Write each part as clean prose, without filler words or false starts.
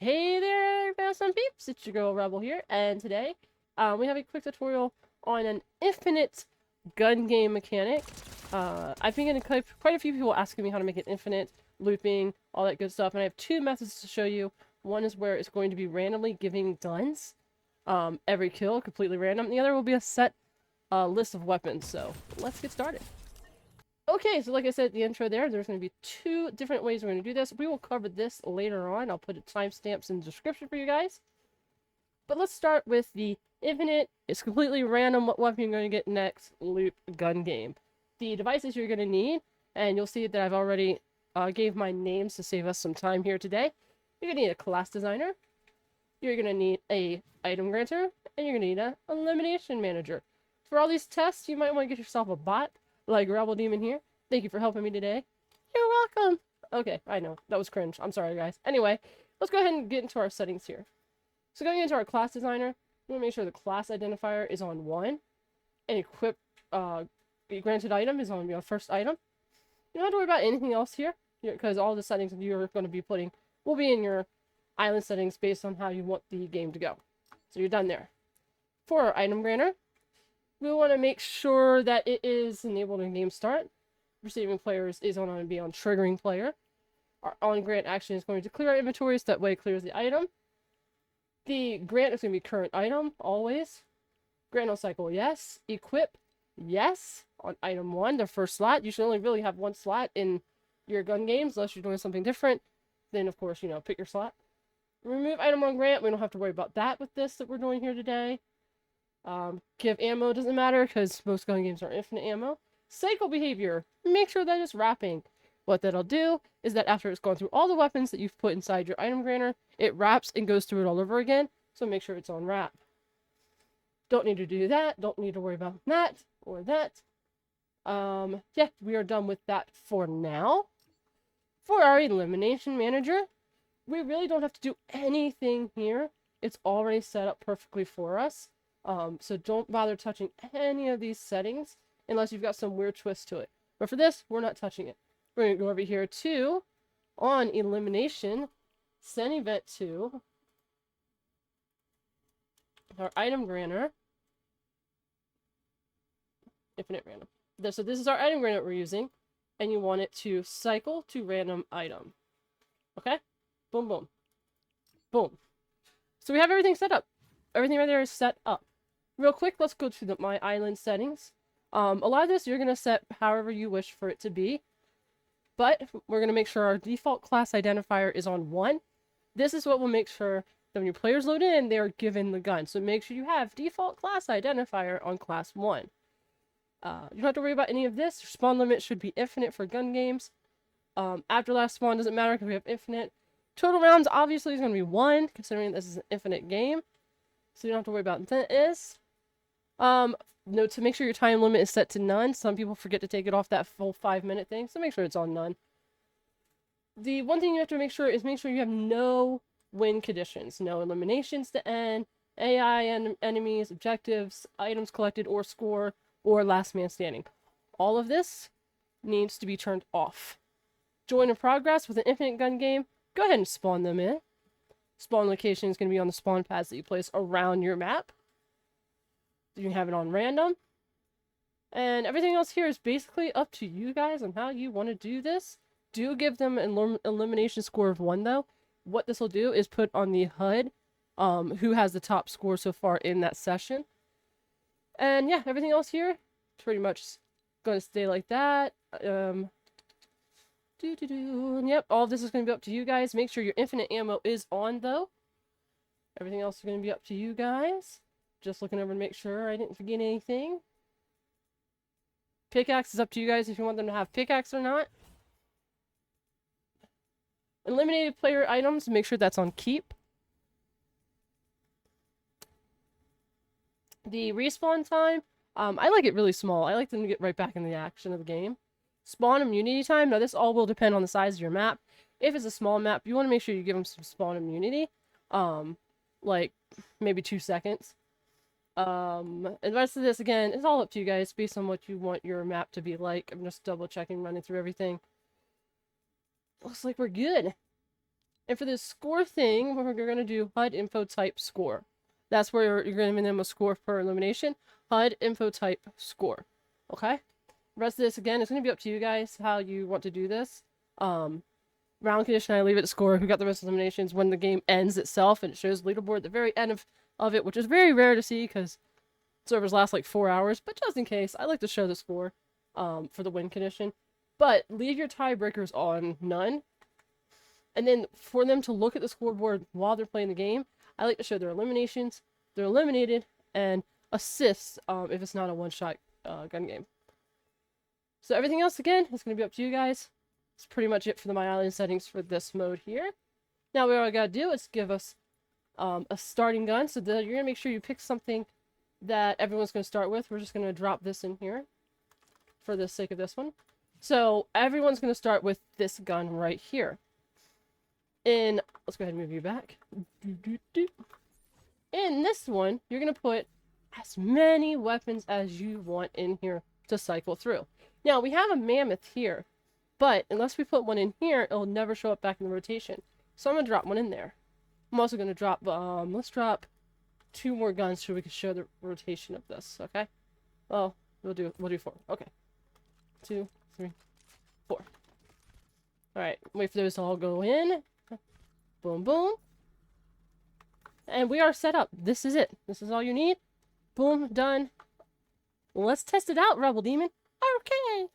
Hey there, some peeps! It's your girl Rebel here, and today we have a quick tutorial on an infinite gun game mechanic. I've been getting quite a few people asking me how to make it infinite, looping, all that good stuff, and I have two methods to show you. One is where it's going to be randomly giving guns every kill, completely random. The other will be a set list of weapons, so let's get started. Okay, so like I said at the intro there's going to be two different ways we're going to do this. We will cover this later on. I'll put timestamps in the description for you guys. But let's start with the infinite. It's completely random what weapon you're going to get next loop gun game. The devices you're going to need, and you'll see that I've already gave my names to save us some time here today. You're going to need a class designer. You're going to need a item granter, and you're going to need a elimination manager. For all these tests, you might want to get yourself a bot, like Rebel Demon here. Thank you for helping me today. You're welcome. Okay, I know. That was cringe. I'm sorry, guys. Anyway, let's go ahead and get into our settings here. So going into our class designer, we want to make sure the class identifier is on 1. And equip granted item is on your first item. You don't have to worry about anything else here, because all the settings you're going to be putting will be in your island settings based on how you want the game to go. So you're done there. For our item granter, we want to make sure that it is enabled in game start. Receiving players is going to be on triggering player. Our on grant action is going to clear our inventories, that way it clears the item. The grant is going to be current item, always. Grant on cycle, yes. Equip, yes. On item 1, the first slot. You should only really have one slot in your gun games, unless you're doing something different. Then, of course, pick your slot. Remove item on grant. We don't have to worry about that with this that we're doing here today. Give ammo, doesn't matter, because most gun games are infinite ammo. Cycle behavior, make sure that it's wrapping. What that'll do is that after it's gone through all the weapons that you've put inside your item granter, it wraps and goes through it all over again, so make sure it's on wrap. Don't need to do that, don't need to worry about that, or that. Yeah, we are done with that for now. For our elimination manager, we really don't have to do anything here. It's already set up perfectly for us. So don't bother touching any of these settings unless you've got some weird twist to it. But for this, we're not touching it. We're going to go over here to, on elimination, send event to our item granter, infinite random. So this is our item granter we're using, and you want it to cycle to random item. Okay? Boom, boom. Boom. So we have everything set up. Everything right there is set up. Real quick, let's go to my island settings. A lot of this you're going to set however you wish for it to be. But we're going to make sure our default class identifier is on 1. This is what will make sure that when your players load in, they are given the gun. So make sure you have default class identifier on class 1. You don't have to worry about any of this. Your spawn limit should be infinite for gun games. After last spawn doesn't matter because we have infinite. Total rounds obviously is going to be 1, considering this is an infinite game. So you don't have to worry about this. Note to make sure your time limit is set to none. Some people forget to take it off that full 5-minute thing, so make sure it's on none. The one thing you have to make sure you have no win conditions. No eliminations to end, AI and enemies, objectives, items collected or score, or last man standing. All of this needs to be turned off. Join in progress with an infinite gun game. Go ahead and spawn them in. Spawn location is going to be on the spawn pads that you place around your map. You can have it on random. And everything else here is basically up to you guys on how you want to do this. Do give them an elimination score of 1, though. What this will do is put on the HUD who has the top score so far in that session. And yeah, everything else here is pretty much going to stay like that. Yep, all of this is going to be up to you guys. Make sure your infinite ammo is on, though. Everything else is going to be up to you guys. Just looking over to make sure I didn't forget anything. Pickaxe is up to you guys if you want them to have pickaxe or not. Eliminated player items, make sure that's on keep. The respawn time, I like it really small. I like them to get right back in the action of the game. Spawn immunity time, now this all will depend on the size of your map. If it's a small map, you want to make sure you give them some spawn immunity. Like maybe 2 seconds. And the rest of this, again, is all up to you guys based on what you want your map to be like. I'm just double checking, running through everything. Looks like we're good. And for this score thing, we're going to do HUD info type score. That's where you're going to name a score per elimination. HUD info type score. Okay? The rest of this, again, it's going to be up to you guys how you want to do this. Round condition, I leave it to score who got the most eliminations when the game ends itself, and it shows leaderboard at the very end of it, which is very rare to see because servers last like 4 hours. But just in case, I like to show the score for the win condition. But leave your tiebreakers on none. And then for them to look at the scoreboard while they're playing the game, I like to show their eliminations, they're eliminated, and assists if it's not a one-shot gun game. So everything else, again, is going to be up to you guys. That's pretty much it for the My Island settings for this mode here. Now, what I got to do is give us a starting gun. So you're going to make sure you pick something that everyone's going to start with. We're just going to drop this in here for the sake of this one. So everyone's going to start with this gun right here. Let's go ahead and move you back. In this one, you're going to put as many weapons as you want in here to cycle through. Now, we have a mammoth here, but unless we put one in here, it'll never show up back in the rotation. So I'm going to drop one in there. I'm also going to drop, let's drop 2 more guns so we can show the rotation of this, okay? Well, we'll do 4. Okay. 2, 3, 4. Alright, wait for those to all go in. Boom, boom. And we are set up. This is it. This is all you need. Boom, done. Let's test it out, Rebel Demon. Okay.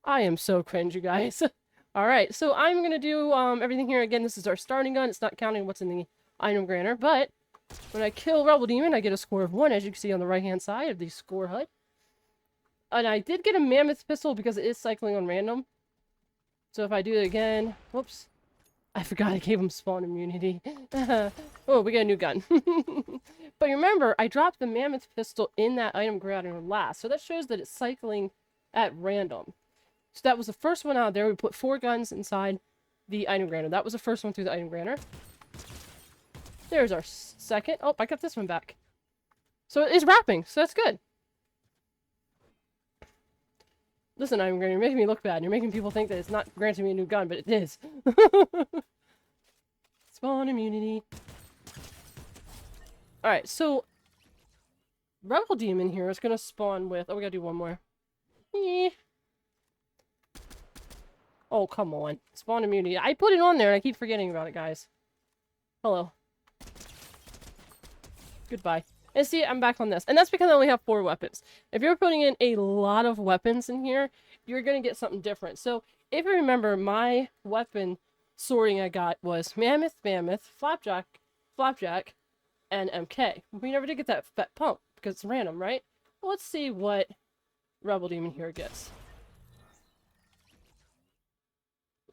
I am so cringe, you guys. Alright, so I'm going to do everything here. Again, this is our starting gun. It's not counting what's in the item granter, but when I kill Rebel Demon, I get a score of 1, as you can see on the right-hand side of the score HUD. And I did get a mammoth pistol because it is cycling on random. So if I do it again, whoops. I forgot I gave him spawn immunity. Oh, we got a new gun. But remember, I dropped the mammoth pistol in that item granter last. So that shows that it's cycling at random. So that was the first one out there. We put 4 guns inside the item granter. That was the first one through the item granter. There's our second. Oh, I got this one back. So it is wrapping. So that's good. Listen, item granter, you're making me look bad. You're making people think that it's not granting me a new gun, but it is. Spawn immunity. Alright, so Rebel Demon here is going to spawn with... Oh, we gotta do one more. Oh, come on. Spawn immunity. I put it on there and I keep forgetting about it, guys. Hello. Goodbye. And see, I'm back on this. And that's because I only have 4 weapons. If you're putting in a lot of weapons in here, you're going to get something different. So, if you remember, my weapon sorting I got was Mammoth, Flapjack, and MK. We never did get that fat pump, because it's random, right? Well, let's see what Rebel Demon here gets.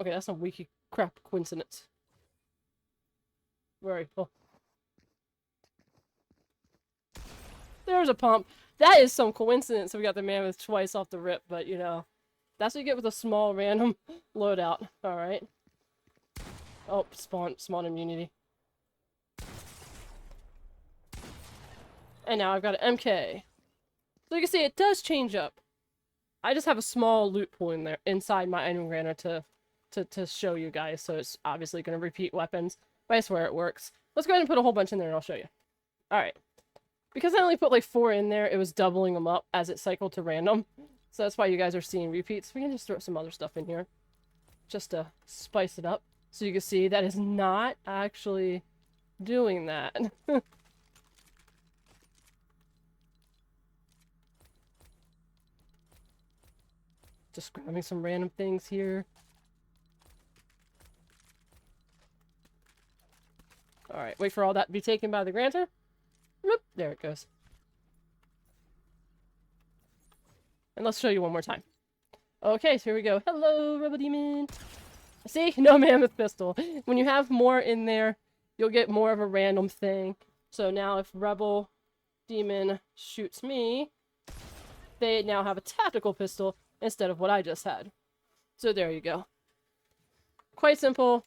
Okay, that's some wiki crap coincidence. Where are you? Oh. There's a pump. That is some coincidence. We got the mammoth twice off the rip, but you know, that's what you get with a small random loadout. All right. Oh, spawn immunity. And now I've got an MK. So you can see it does change up. I just have a small loot pool in there inside my item granter to show you guys. So it's obviously going to repeat weapons, but I swear it works. Let's go ahead and put a whole bunch in there and I'll show you. All right. Because I only put like 4 in there, it was doubling them up as it cycled to random. So that's why you guys are seeing repeats. We can just throw some other stuff in here. Just to spice it up. So you can see that is not actually doing that. Just grabbing some random things here. Alright, wait for all that to be taken by the granter. Whoop, there it goes. And let's show you one more time. Okay, so here we go. Hello, Rebel Demon. See? No mammoth pistol. When you have more in there, you'll get more of a random thing. So now if Rebel Demon shoots me, they now have a tactical pistol instead of what I just had. So there you go. Quite simple.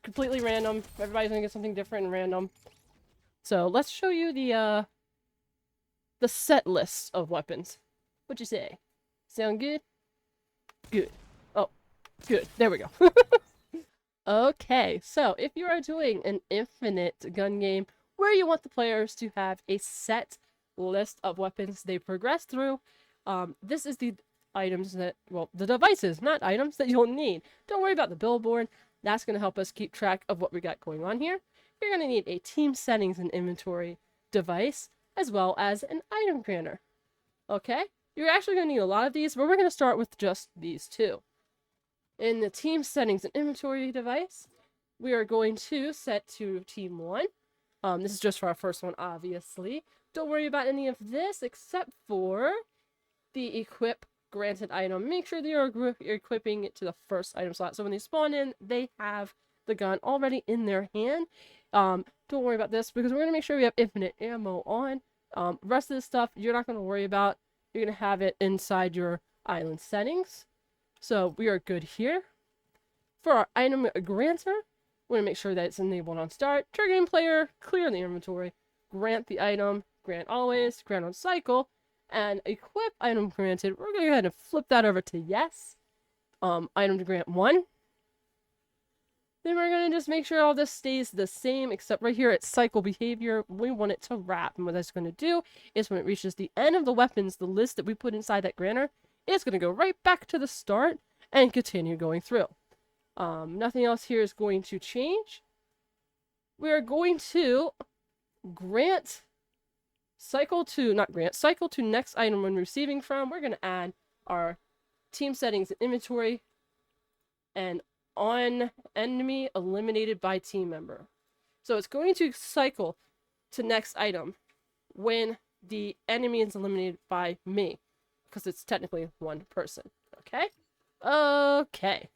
Completely random. Everybody's gonna get something different and random. So let's show you the set list of weapons. What'd you say? Sound good? Good. Oh, good. There we go. Okay, so if you are doing an infinite gun game where you want the players to have a set list of weapons they progress through, this is the items that, well, the devices, not items, that you'll need. Don't worry about the billboard. That's going to help us keep track of what we got going on here. You're going to need a team settings and inventory device, as well as an item granter. Okay? You're actually going to need a lot of these, but we're going to start with just these two. In the team settings and inventory device, we are going to set to team 1. This is just for our first one, obviously. Don't worry about any of this except for the equip granted item. Make sure that you're equipping it to the first item slot. So when they spawn in, they have the gun already in their hand. Don't worry about this because we're going to make sure we have infinite ammo on. Rest of this stuff, you're not going to worry about. You're going to have it inside your island settings. So we are good here. For our item granter, we're going to make sure that it's enabled on start. Triggering player, clear the inventory, grant the item, grant always, grant on cycle, and equip item granted. We're going to go ahead and flip that over to yes. Item to grant 1. Then we're going to just make sure all this stays the same, except right here at cycle behavior, we want it to wrap. And what that's going to do is when it reaches the end of the weapons, the list that we put inside that granter, it's going to go right back to the start and continue going through. Nothing else here is going to change. We are going to cycle to next item when receiving from. We're going to add our team settings and inventory and on enemy eliminated by team member. So it's going to cycle to next item when the enemy is eliminated by me, because it's technically one person. Okay? Okay.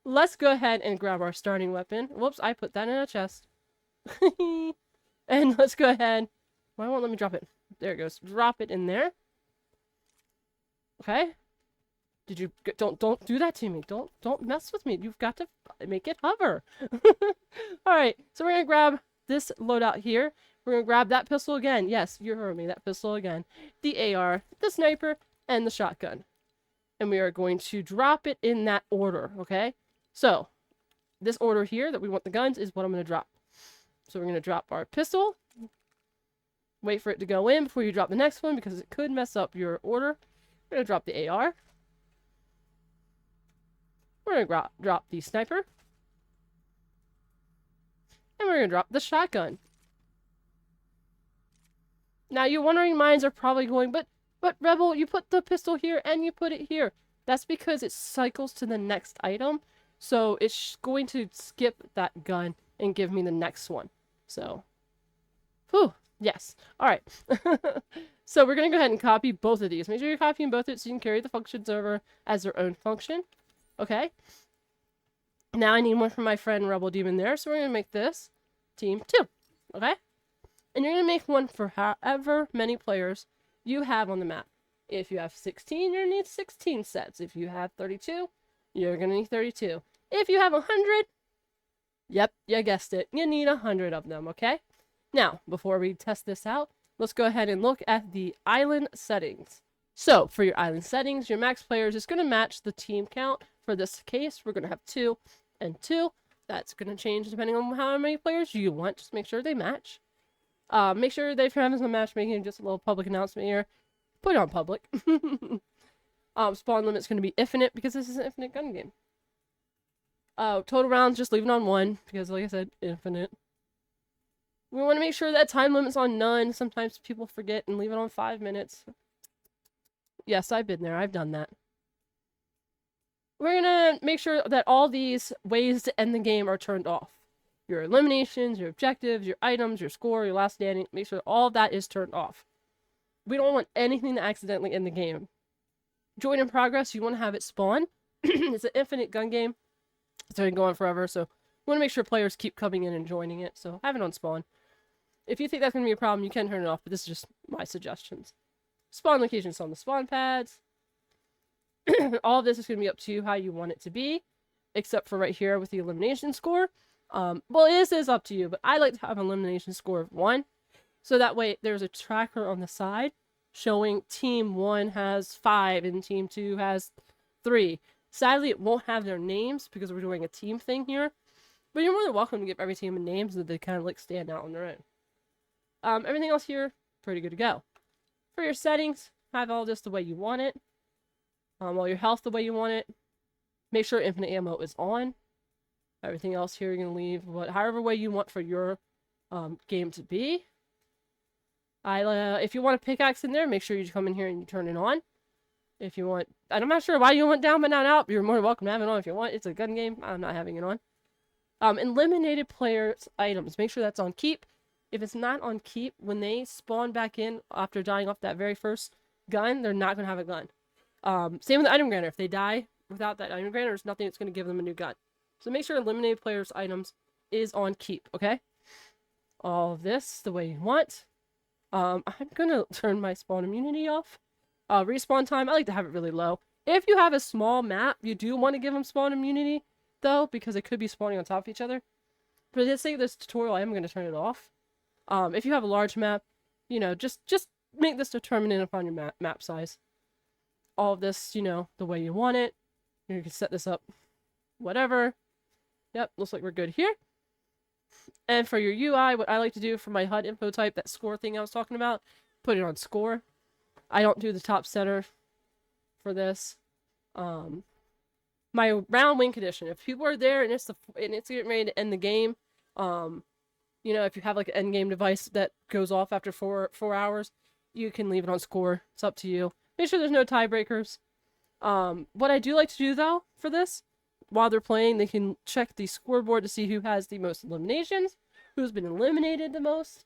Let's go ahead and grab our starting weapon. Whoops, I put that in a chest. And let's go ahead. Why won't let me drop it? There it goes. Drop it in there. Okay. Did you don't do that to me. Don't mess with me. You've got to make it hover. All right. So we're going to grab this loadout here. We're going to grab that pistol again. Yes, you heard me. That pistol again. The AR, the sniper, and the shotgun. And we are going to drop it in that order, okay? So, this order here that we want the guns is what I'm going to drop. So we're going to drop our pistol. Wait for it to go in before you drop the next one because it could mess up your order. We're going to drop the AR. We're going to drop the sniper. And we're going to drop the shotgun. Now, your wondering minds are probably going, but Rebel, you put the pistol here and you put it here. That's because it cycles to the next item. So it's going to skip that gun and give me the next one. So, whew, yes. All right. So we're going to go ahead and copy both of these. Make sure you're copying both of it so you can carry the functions over as their own function. Okay. Now I need one from my friend Rebel Demon there. So we're going to make this team 2. Okay. And you're going to make one for however many players you have on the map. If you have 16, you're going to need 16 sets. If you have 32, you're going to need 32. If you have 100, yep, you guessed it, you need 100 of them, okay? Now, before we test this out, let's go ahead and look at the island settings. So, for your island settings, your max players is going to match the team count. For this case, we're going to have 2 and 2. That's going to change depending on how many players you want. Just make sure they match. Make sure they've had some matchmaking, just a little public announcement here. Put it on public. Spawn limit's going to be infinite because this is an infinite gun game. Total rounds, just leave it on 1 because, like I said, infinite. We want to make sure that time limit's on none. Sometimes people forget and leave it on 5 minutes. Yes, I've been there. I've done that. We're going to make sure that all these ways to end the game are turned off. Your eliminations, your objectives, your items, your score, your last standing. Make sure all of that is turned off. We don't want anything to accidentally end the game. Join in progress, you want to have it spawn. It's an infinite gun game. It's going to go on forever, so we want to make sure players keep coming in and joining it. So have it on spawn. If you think that's going to be a problem, you can turn it off, but this is just my suggestions. Spawn locations on the spawn pads. All of this is going to be up to you how you want it to be, except for right here with the elimination score. Well, this is up to you, but I like to have an elimination score of 1. So that way there's a tracker on the side showing team 1 has 5 and team 2 has 3. Sadly, it won't have their names because we're doing a team thing here. But you're more than welcome to give every team a name so that they kind of like stand out on their own. Everything else here, pretty good to go. For your settings, have all this the way you want it. All your health the way you want it. Make sure infinite ammo is on. Everything else here you're going to leave however way you want for your game to be. If you want a pickaxe in there, make sure you come in here and you turn it on. If you want, and I'm not sure why you went down but not out. You're more than welcome to have it on if you want. It's a gun game. I'm not having it on. Eliminated players' items. Make sure that's on keep. If it's not on keep, when they spawn back in after dying off that very first gun, they're not going to have a gun. Same with the item granter. If they die without that item granter, there's nothing that's going to give them a new gun. So make sure eliminated players' items is on keep, okay? All of this the way you want. I'm going to turn my spawn immunity off. Respawn time, I like to have it really low. If you have a small map, you do want to give them spawn immunity, though, because they could be spawning on top of each other. For the sake of this tutorial, I am going to turn it off. If you have a large map, you know, just make this determinant upon your map size. All of this, you know, the way you want it. You can set this up, whatever. Yep, looks like we're good here. And for your UI, what I like to do for my HUD info type, that score thing I was talking about, put it on score. I don't do the top center for this. My round win condition, if people are there and it's getting ready to end the game, you know, if you have like an end game device that goes off after four hours, you can leave it on score. It's up to you. Make sure there's no tiebreakers. What I do like to do though for this, while they're playing, they can check the scoreboard to see who has the most eliminations, who's been eliminated the most,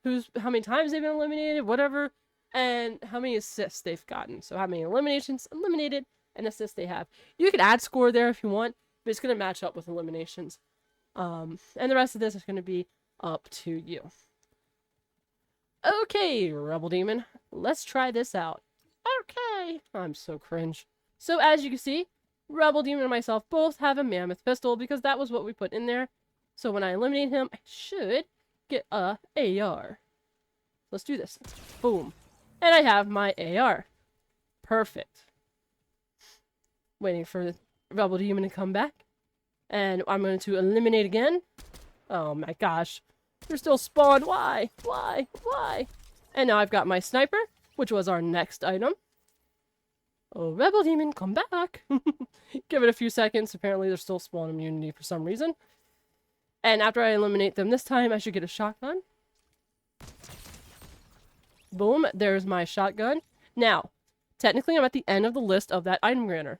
how many times they've been eliminated, whatever, and how many assists they've gotten. So how many eliminations, eliminated, and assists they have. You can add score there if you want, but it's going to match up with eliminations. And the rest of this is going to be up to you. Okay, Rebel Demon, let's try this out. Okay, I'm so cringe. So as you can see, Rebel Demon and myself both have a mammoth pistol because that was what we put in there. So when I eliminate him, I should get a AR. Let's do this. Boom. And I have my AR. Perfect. Waiting for Rebel Demon to come back. And I'm going to eliminate again. Oh my gosh. They're still spawned. Why? Why? Why? And now I've got my sniper, which was our next item. Oh, Rebel Demon, come back. Give it a few seconds. Apparently, they're still spawn immunity for some reason. And after I eliminate them this time, I should get a shotgun. Boom, there's my shotgun. Now, technically, I'm at the end of the list of that item granter.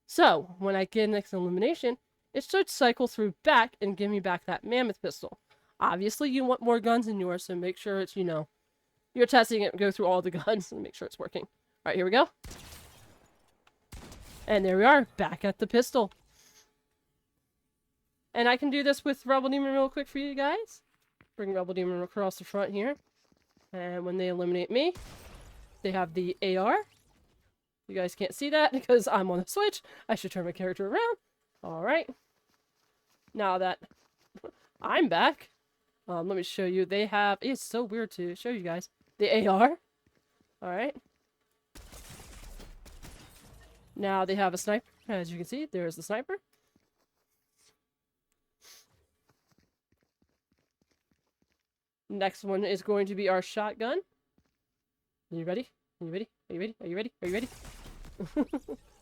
So, when I get next elimination, it should cycle through back and give me back that mammoth pistol. Obviously, you want more guns in yours, so make sure it's, you know, you're testing it, go through all the guns and make sure it's working. All right, here we go. And there we are, back at the pistol. And I can do this with Rebel Demon real quick for you guys. Bring Rebel Demon across the front here. And when they eliminate me, they have the AR. You guys can't see that because I'm on the Switch. I should turn my character around. Alright. Now that I'm back, let me show you. They have... It's so weird to show you guys. The AR. Alright. Now they have a sniper. As you can see, there's the sniper. Next one is going to be our shotgun. Are you ready? Are you ready? Are you ready? Are you ready? Are you ready?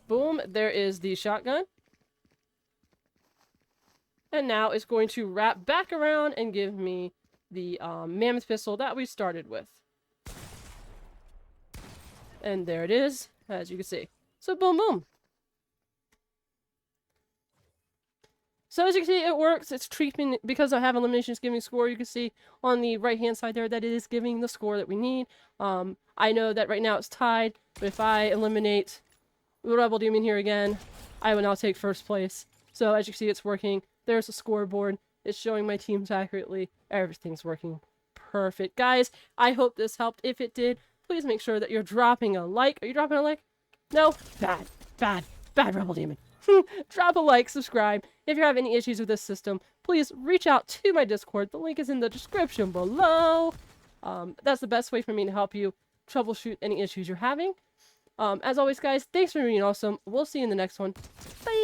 Boom, there is the shotgun. And now it's going to wrap back around and give me the mammoth pistol that we started with. And there it is, as you can see. So boom, boom. So as you can see, it works. It's treating, because I have eliminations giving score, you can see on the right-hand side there that it is giving the score that we need. I know that right now it's tied, but if I eliminate the Rebel Demon here again, I will now take first place. So as you can see, it's working. There's a scoreboard. It's showing my teams accurately. Everything's working perfect. Guys, I hope this helped. If it did, please make sure that you're dropping a like. Are you dropping a like? No? Bad, bad, bad Rebel Demon. Drop a like, subscribe. If you have any issues with this system, please reach out to my Discord. The link is in the description below. That's the best way for me to help you troubleshoot any issues you're having. As always, guys, thanks for being awesome. We'll see you in the next one. Bye!